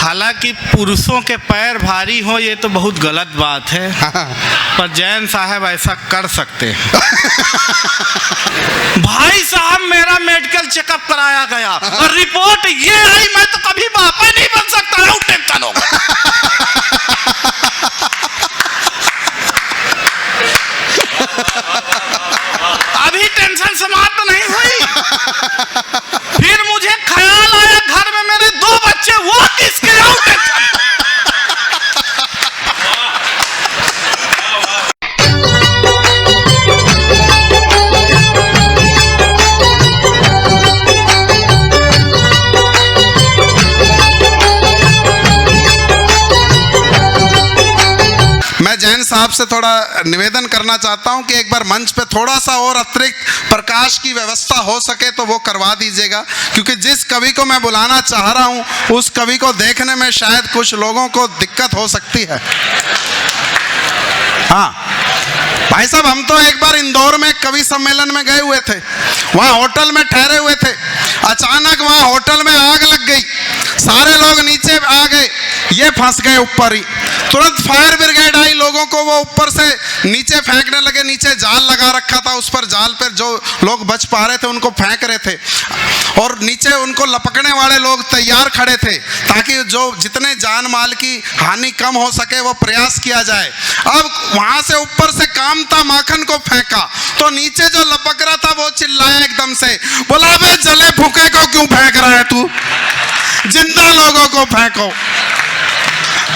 हालांकि पुरुषों के पैर भारी हो ये तो बहुत गलत बात है, पर जैन साहब ऐसा कर सकते हैं। भाई साहब मेरा मेडिकल चेकअप कराया गया और रिपोर्ट ये आई, मैं तो कभी बाप ही नहीं बन सकता हूं, टेंशन होगा। अभी टेंशन समाप्त नहीं हुई, फिर मुझे ख्याल आया घर में मेरे 2 बच्चे, वो किसके टेंशन। मैं जैन साहब से थोड़ा निवेदन करना चाहता हूं कि एक बार मंच पे थोड़ा सा और अतिरिक्त प्रकाश की व्यवस्था हो सके तो वो करवा दीजिएगा, क्योंकि जिस कवि को मैं बुलाना चाह रहा हूं उस कवि को देखने में शायद कुछ लोगों को दिक्कत हो सकती है। हाँ भाई साहब, हम तो एक बार इंदौर में कवि सम्मेलन में गए हुए थे, वहां होटल में ठहरे हुए थे, अचानक वहां होटल में आग लग गई, सारे लोग नीचे आ गए, ये फंस गए ऊपर ही। तुरंत फायर ब्रिगेड आई, लोगों को वो ऊपर से नीचे फेंकने लगे, नीचे जाल लगा रखा था, उस पर जाल पर जो लोग बच पा रहे थे उनको फेंक रहे थे, और नीचे उनको लपकने वाले लोग तैयार खड़े थे ताकि जो जितने जान माल की हानि कम हो सके वो प्रयास किया जाए। अब वहां से ऊपर से कामता माखन को फेंका तो नीचे जो लपक रहा था वो चिल्लाया एकदम से, बोला बे जले फूके को क्यों फेंक रहा है तू, जिंदा लोगों को फेंको।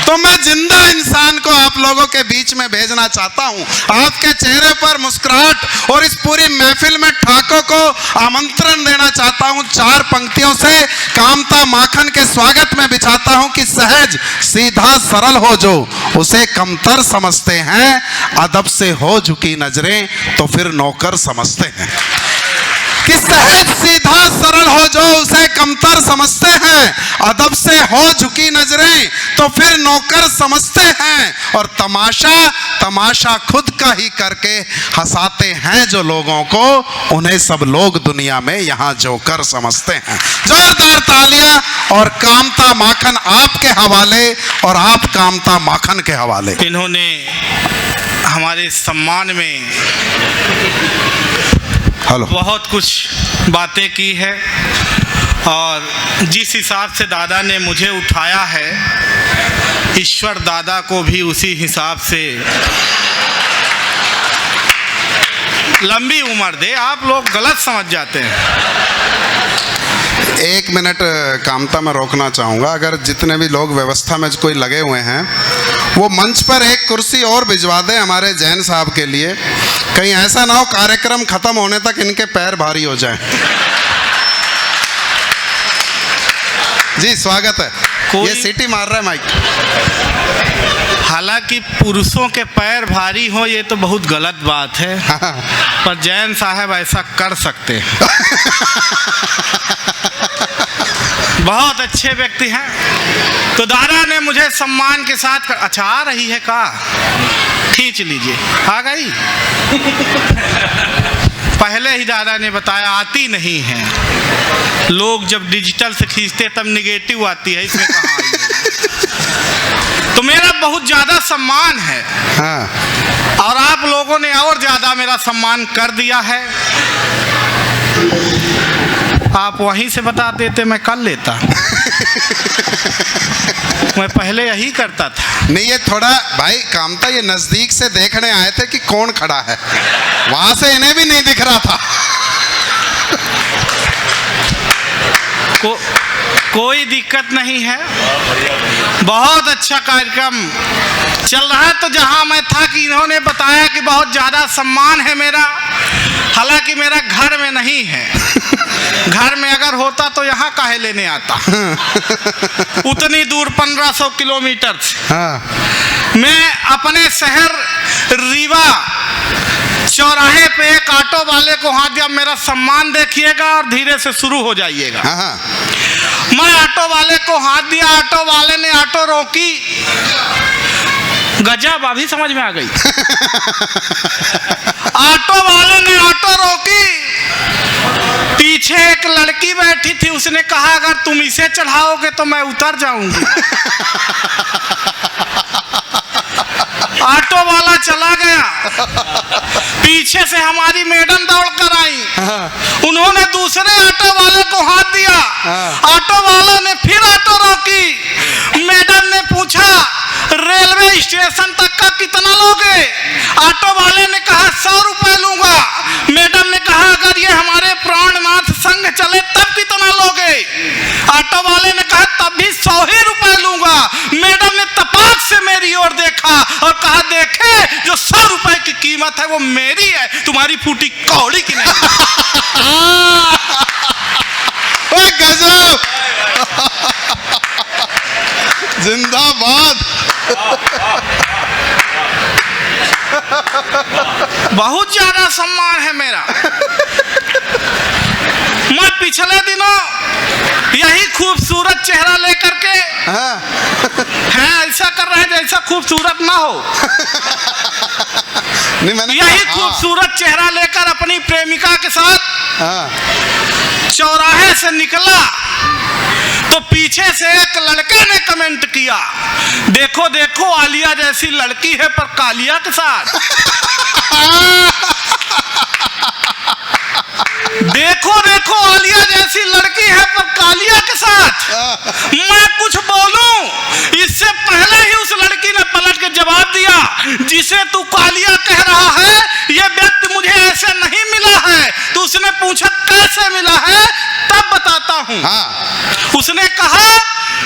तो मैं जिंदा इंसान को आप लोगों के बीच में भेजना चाहता हूं, आपके चेहरे पर मुस्कुराहट और इस पूरी महफिल में ठाकों को आमंत्रण देना चाहता हूं। 4 पंक्तियों से कामता माखन के स्वागत में बिछाता हूं कि सहज सीधा सरल हो जो उसे कमतर समझते हैं, अदब से हो झुकी नजरें तो फिर नौकर समझते हैं। कि सहज सीधा सरल हो जो उसे कमतर समझते हैं, अदब से हो झुकी नजरें तो फिर नौकर समझते हैं, और तमाशा खुद का ही करके हंसाते हैं जो लोगों को, उन्हें सब लोग दुनिया में यहाँ जोकर समझते हैं। जोरदार तालियां और कामता माखन आपके हवाले और आप कामता माखन के हवाले। इन्होंने हमारे सम्मान में बहुत कुछ बातें की है, और जिस हिसाब से दादा ने मुझे उठाया है, ईश्वर दादा को भी उसी हिसाब से लंबी उम्र दे। आप लोग गलत समझ जाते हैं। 1 मिनट कामता में रोकना चाहूँगा। अगर जितने भी लोग व्यवस्था में कोई लगे हुए हैं वो मंच पर एक कुर्सी और भिजवा दें हमारे जैन साहब के लिए, कहीं ऐसा ना हो कार्यक्रम खत्म होने तक इनके पैर भारी हो जाएं। जी स्वागत है। ये सीटी मार रहा है माइक। हालांकि पुरुषों के पैर भारी हो ये तो बहुत गलत बात है, पर जैन साहब ऐसा कर सकते हैं। बहुत अच्छे व्यक्ति हैं। तो दादा ने मुझे सम्मान के साथ अच्छा आ रही है का खींच लीजिए, आ गई। पहले ही दादा ने बताया आती नहीं है, लोग जब डिजिटल से खींचते तब निगेटिव आती है, इसमें कहाँ आई है। तो मेरा बहुत ज्यादा सम्मान है। हाँ। और आप लोगों ने और ज्यादा मेरा सम्मान कर दिया है। आप वहीं से बता देते मैं कर लेता। मैं पहले यही करता था। नहीं, ये थोड़ा भाई कामता ये नजदीक से देखने आए थे कि कौन खड़ा है, वहां से इन्हें भी नहीं दिख रहा था। कोई दिक्कत नहीं है, बहुत अच्छा कार्यक्रम चल रहा है। तो जहां मैं था कि इन्होंने बताया कि बहुत ज्यादा सम्मान है मेरा, हालांकि मेरा घर में नहीं है। घर में अगर होता तो यहाँ काहे लेने आता। उतनी दूर 1500 किलोमीटर मैं अपने शहर रीवा चौराहे पे एक ऑटो वाले को हाथ दिया, मेरा सम्मान देखिएगा और धीरे से शुरू हो जाइएगा। मैं ऑटो वाले को हाथ दिया, ऑटो वाले ने ऑटो रोकी, गजब अभी समझ में आ गई। ऑटो वाले ने ऑटो रोकी, पीछे एक लड़की बैठी थी, उसने कहा अगर तुम इसे चढ़ाओगे तो मैं उतर जाऊंगी। ऑटो वाला चला गया, पीछे से हमारी मैडम दौड़ कर आई, उन्होंने दूसरे ऑटो वाले को हाथ दिया, ऑटो वालों ने फिर ऑटो रोकी, मैडम ने पूछा रेलवे स्टेशन तक का कितना लोगे? ऑटो वाले ने कहा 100 रुपए लूंगा। मैडम ने कहा अगर ये हमारे प्राणनाथ संग चले तब कितना लोगे? ऑटो वाले ने कहा तब भी 100 ही रुपए लूंगा। मैडम ने तपाक से मेरी ओर देखा और कहा देखे जो 100 रुपए की कीमत है वो मेरी है, तुम्हारी फूटी कौड़ी की नहीं। गजब, जिंदाबाद। बहुत ज्यादा सम्मान है मेरा। मैं पिछले दिनों यही खूबसूरत चेहरा लेकर के है ऐसा कर रहे हैं जैसा खूबसूरत ना हो। यही खूबसूरत चेहरा लेकर अपनी प्रेमिका के साथ चौराहे से निकला तो पीछे से एक लड़के ने कमेंट किया देखो देखो आलिया जैसी लड़की है पर कालिया के साथ। देखो देखो आलिया जैसी लड़की है पर कालिया के साथ। मैं कुछ बोलूं इससे पहले ही उस लड़की ने पलट के जवाब दिया जिसे तू कालिया कह रहा है ये व्यक्ति मुझे ऐसे नहीं मिला है। तो उसने पूछा कैसे मिला है? तब बताता हूं। उसने कहा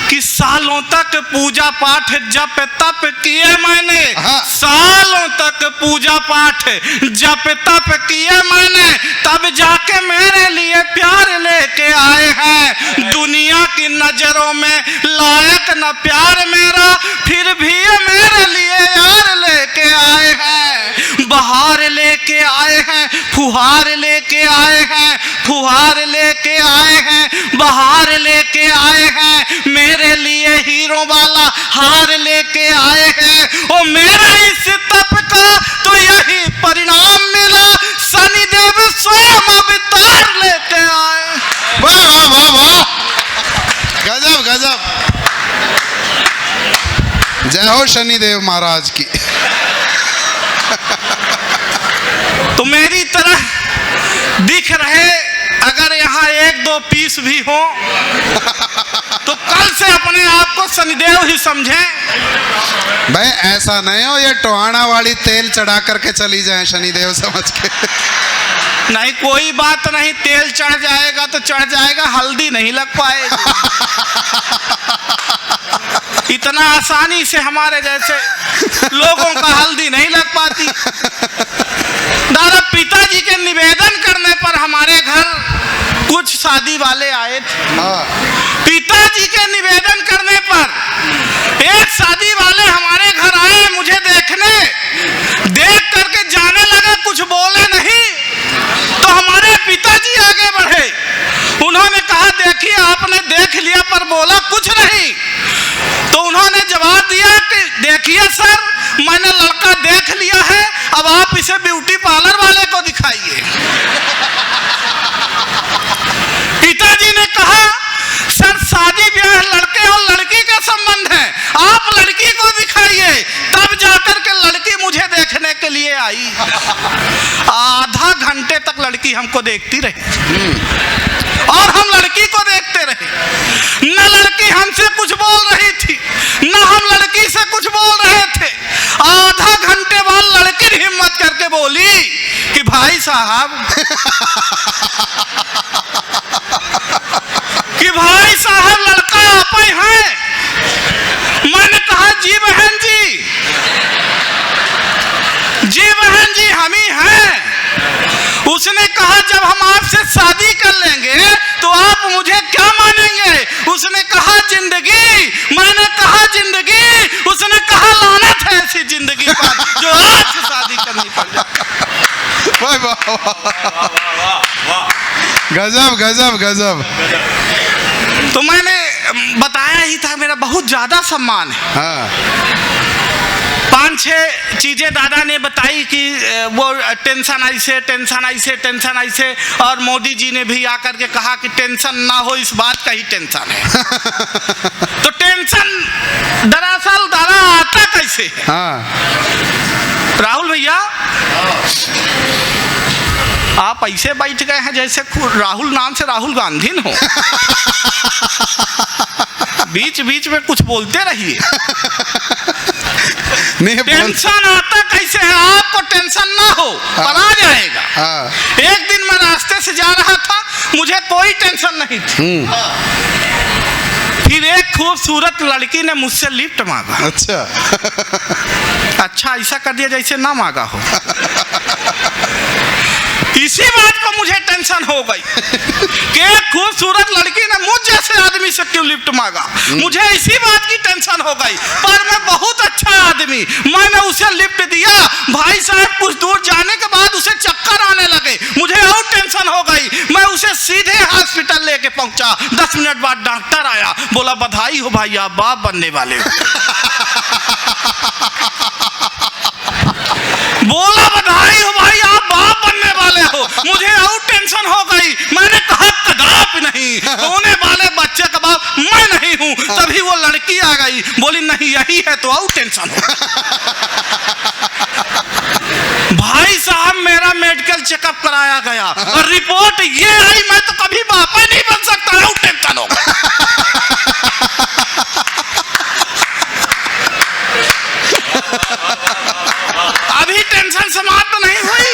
कि सालों तक पूजा पाठ जप तप किए मैंने, सालों तक पूजा पाठ जप तप किए मैंने, तब जाके मेरे लिए प्यार लेके आए हैं। दुनिया की नजरों में लायक न प्यार मेरा, फिर भी ये मेरे लिए यार लेके आए हैं। बहार लेके आए हैं, फुहार लेके आए हैं, फुहार लेके आए हैं, बहार लेके आए हैं। मेरे लिए हीरो वाला हार लेके आए हैं। ओ मेरे इस तप का तो यही परिणाम मिला, शनिदेव स्वयं अवतार लेके आए। वाह वाह वाह वाह, गजब गजब। जय हो शनिदेव महाराज की। तो मेरी तरह दिख रहे अगर यहाँ 1-2 पीस भी हो तो कल से अपने आप को शनिदेव ही समझें। भाई ऐसा नहीं हो ये टोहाना वाली तेल चढ़ा करके चली जाए शनिदेव समझ के। नहीं कोई बात नहीं, तेल चढ़ जाएगा तो चढ़ जाएगा, हल्दी नहीं लग पाएगी। इतना आसानी से हमारे जैसे लोगों का हल्दी नहीं लग पाती। दादा पिताजी के निवेदन करने पर हमारे घर कुछ शादी वाले आए थे। पिताजी के निवेदन करने पर एक शादी वाले हमारे घर आए मुझे देखने, देख करके जाने लगे, कुछ बोले नहीं। तो हमारे पिताजी आगे बढ़े, उन्होंने कहा देखिए आपने देख लिया पर बोला कुछ नहीं। तो उन्होंने जवाब दिया कि देखिए सर मैंने लड़का देख लिया है, अब आप इसे ब्यूटी पार्लर वाले को दिखाइए। पिताजी ने कहा सर शादी ब्याह लड़के और लड़की का संबंध है, आप लड़की को दिखाइए। तब जाकर के लड़की मुझे देखने के लिए आई। आधा घंटे तक लड़की हमको देखती रही और हम लड़की को देखते रहे। न लड़की हमसे कुछ बोल रही थी न हम लड़की से कुछ बोल रहे थे। आधा घंटे बाद लड़की हिम्मत करके बोली कि भाई साहब लड़का आप ही हैं? मैंने कहा जी बहन जी, जी बहन जी हम ही हैं। उसने कहा जब हम आपसे शादी कर लेंगे तो आप मुझे क्या मानेंगे? उसने कहा जिंदगी। मैंने कहा जिंदगी? उसने कहा लानत है ऐसी जिंदगी पर जो आज से शादी करनी पड़ जाए। वाह वाह वाह, गजब गजब गजब। तो मैंने बताया ही था मेरा बहुत ज्यादा सम्मान है। 5-6 चीजें दादा ने बताई कि वो टेंशन ऐसे, और मोदी जी ने भी आकर के कहा कि टेंशन ना हो, इस बात का ही टेंशन है। तो टेंशन दरअसल दादा आता कैसे है? हाँ। राहुल भैया, आप ऐसे बैठ गए हैं जैसे राहुल नाम से राहुल गांधी न हो। बीच बीच में कुछ बोलते रहिए। टेंशन आता कैसे है? आपको टेंशन ना हो, पर आ जाएगा। एक दिन मैं रास्ते से जा रहा था, मुझे कोई टेंशन नहीं थी। फिर एक खूबसूरत लड़की ने मुझसे लिफ्ट मांगा। अच्छा ऐसा कर दिया जैसे ना मांगा हो। इसी बात को मुझे टेंशन हो गई कि एक खूबसूरत लड़की ने मुझ जैसे आदमी से क्यों लिफ्ट मांगा। मुझे इसी बात की टेंशन हो गई, पर मैं बहुत अच्छा आदमी, मैंने उसे लिफ्ट दिया। भाई साहब कुछ दूर जाने के बाद उसे चक्कर आने लगे, मुझे और टेंशन हो गई। मैं उसे सीधे हॉस्पिटल लेके पहुंचा। 10 मिनट बाद डॉक्टर आया, बोला बधाई हो भाई, आप बाप बनने वाले हो। बोला बधाई हो भाई, आप बाप बनने वाले हो। मुझे और टेंशन हो गई। मैंने कहा कदापि नहीं, होने वाले बच्चे का बाप मैं नहीं हूं। तभी वो लड़की आ गई, बोली नहीं यही है, तो और टेंशन हो। भाई साहब मेरा मेडिकल चेकअप कराया गया और रिपोर्ट ये आई, मैं तो कभी बाप ही नहीं बन सकता। और टेंशन हो गई। अभी टेंशन समाप्त नहीं हुई।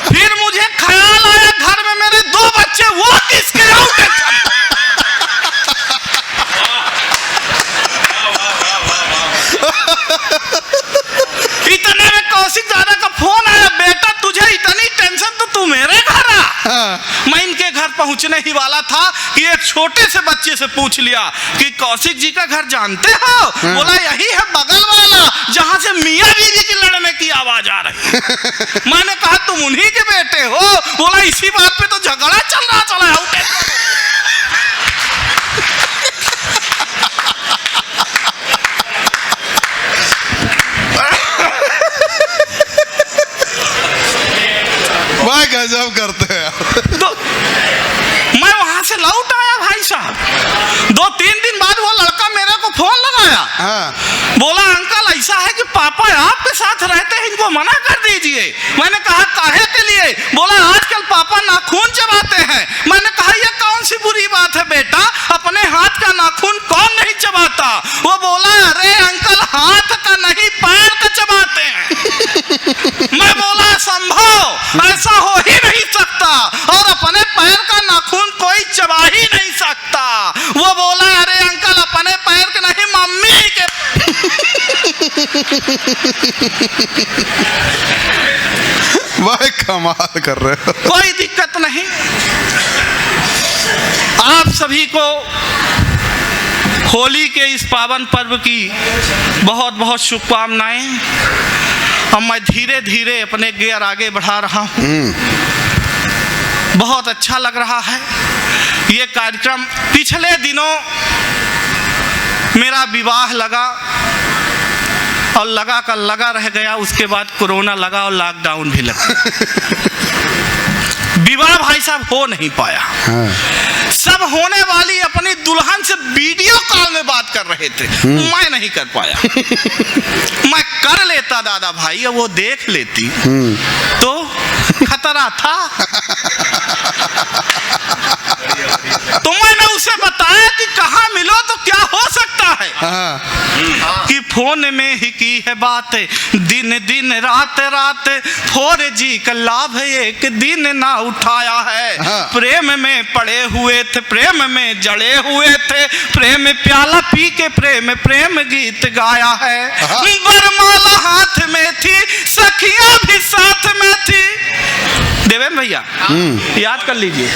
फिर मुझे ख्याल आया घर में मेरे 2 बच्चे, वो किसके? और टेंशन। इतने में कौशिक दादा का फोन आया, बेटा तुझे इतनी टेंशन तो तू मेरे घर आ। मैं इनके घर पहुंचने ही वाला था कि एक छोटे से बच्चे से पूछ लिया कि कौशिक जी का घर जानते हो? बोला यही है बगल वाला, जहां से मियां बीवी की लड़ने की आवाज आ रही। मैंने कहा तुम उन्हीं के बेटे हो? बोला इसी बात पे तो झगड़ा चल रहा चला है। भाई गजब करते हैं। तो मैं वहां से लौट आया भाई साहब। 2-3 दिन बाद वो लड़का मेरे को फोन लगाया। बोला अंकल ऐसा है कि पापा आपके साथ रहते हैं, इनको मना कर दीजिए। मैंने कहा काहे के लिए? बोला आजकल पापा नाखून चबाते हैं। मैंने कहा यह कौन सी बुरी बात है बेटा, अपने हाथ का नाखून कौन नहीं चबाता? वो बोला अरे अंकल हाथ का नहीं पैर का चबाते हैं। मैं बोला संभव ऐसा हो ही नहीं सकता, और अपने पैर का नाखून कोई चबा ही नहीं सकता। वो बोला अरे अंकल अपने पैर के नहीं मम्मी के। भाई कमाल कर रहे हो। कोई दिक्कत नहीं। आप सभी को होली के इस पावन पर्व की बहुत बहुत शुभकामनाएं। अब मैं धीरे धीरे अपने गियर आगे बढ़ा रहा हूँ। बहुत अच्छा लग रहा है ये कार्यक्रम। पिछले दिनों मेरा विवाह लगा और लगा का लगा रह गया। उसके बाद कोरोना लगा और लॉकडाउन भी लगा। विवाह भाई साहब हो नहीं पाया। सब होने वाली अपनी दुल्हन से वीडियो कॉल में बात कर रहे थे, मैं नहीं कर पाया। मैं कर लेता दादा भाई, वो देख लेती तो खतरा था। तो मैंने उसे बताया कि कहाँ मिलो तो क्या हो सकता है। कि फोन में ही की है बात, दिन दिन रात रात 4G का लाभ एक दिन ना उठाया है। प्रेम में पड़े हुए थे, प्रेम में जड़े हुए थे, प्रेम प्याला पी के प्रेम प्रेम गीत गाया है। वरमाला हाथ में थी, सखियां भी साथ में थी। देवेन भैया याद कर लीजिए।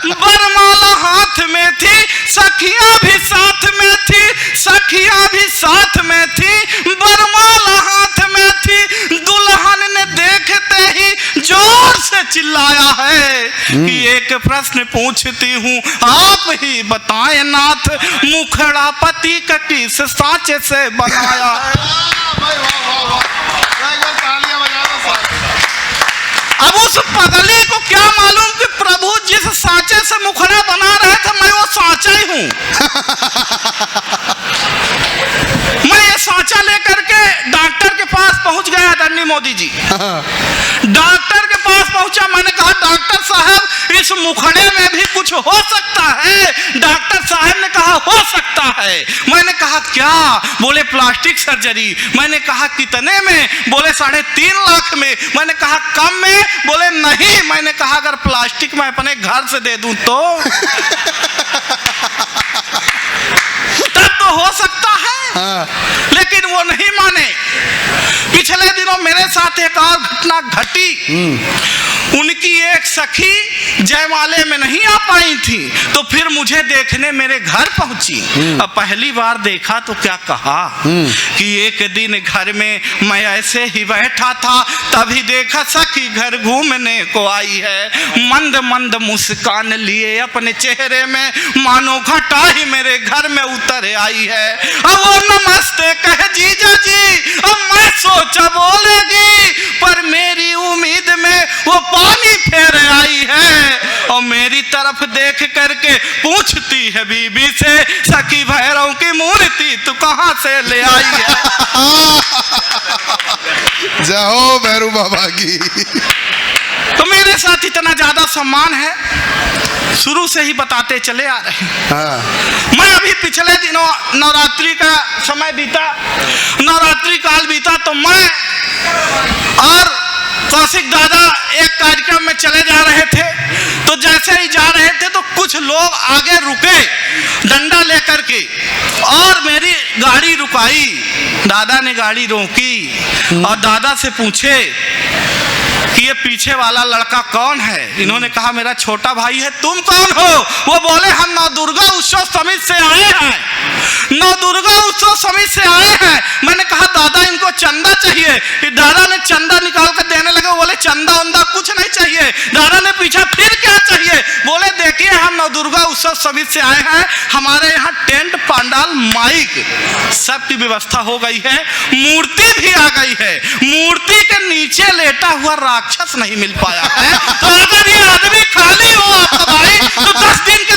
वरमाला हाथ में थी, सखियां भी साथ में थी, सखियां भी साथ में थी, वरमाला हाथ में थी। दुल्हन ने देखते ही जोर से चिल्लाया है, कि एक प्रश्न पूछती हूँ आप ही बताएं नाथ, मुखड़ा पति का किस सांचे से बनाया है। अब उस पगली को क्या मालूम कि प्रभु जिस सांचे से मुखड़ा बना रहे थे मैं वो सांचा ही हूं। मैं ये सांचा लेकर के डॉक्टर के पास पहुंच गया आदरणीय मोदी जी। डॉक्टर के पास पहुंचा, मैंने कहा डॉक्टर साहब इस मुखड़े में भी कुछ हो सकता है। डॉक्टर साहब ने कहा हो सकता है। मैंने कहा क्या? बोले प्लास्टिक सर्जरी। मैंने कहा कितने में? बोले 3.5 लाख में। मैंने कहा कम में? बोले नहीं। मैंने कहा अगर प्लास्टिक मैं अपने घर से दे दूं तो तब तो हो सकता है। लेकिन वो नहीं माने। पिछले दिनों मेरे साथ एक और घटना घटी। उनकी एक सखी जयमाले में नहीं आ पाई थी, तो फिर मुझे देखने मेरे घर पहुंची। अब पहली बार देखा तो क्या कहा कि एक दिन घर में मैं ऐसे ही बैठा था, तभी देखा सखी घर घूमने को आई है। मंद मंद मुस्कान लिए अपने चेहरे में, मानो घटा ही मेरे घर में उतर आई है। अब वो नमस्ते कह जीजा जी, अब मैं सोचा बोलेगी, पर मेरी उम्मीद में वो पानी फेर आई है। और मेरी तरफ देख करके पूछती है बीबी से, सखी भैरव की मूर्ति तू कहां से ले आई है। जय हो भैरू बाबा की। तो मेरे साथ इतना ज्यादा सम्मान है, शुरू से ही बताते चले आ रहे हैं। मैं अभी पिछले दिनों नवरात्रि का समय बीता, नवरात्रि काल बीता, तो मैं और कौशिक दादा एक कार्यक्रम में चले जा रहे थे। तो जैसे ही जा रहे थे तो कुछ लोग आगे रुके डंडा लेकर के और मेरी गाड़ी रुकाई। दादा ने गाड़ी रोकी और दादा से पूछे कि ये पीछे वाला लड़का कौन है। इन्होंने कहा मेरा छोटा भाई है। तुम कौन हो? वो बोले हम नवदुर्गा उत्सव समिति से आए हैं, नवदुर्गा उत्सव समिति से आए हैं। मैंने कहा दादा इनको चंदा चाहिए। दादा ने चंदा निकाल कर देने लगे। बोले चंदा उंदा कुछ नहीं चाहिए। दादा ने पूछा फिर क्या चाहिए? बोले देखिए हम नवदुर्गा उत्सव समिति से आए हैं, हमारे यहाँ टेंट पंडाल माइक सब की व्यवस्था हो गई है, मूर्ति भी आ गई है, मूर्ति के नीचे लेटा हुआ राक्षस नहीं मिल पाया है। तो अगर ये आदमी खाली हो आपका भाई तो 10 दिन के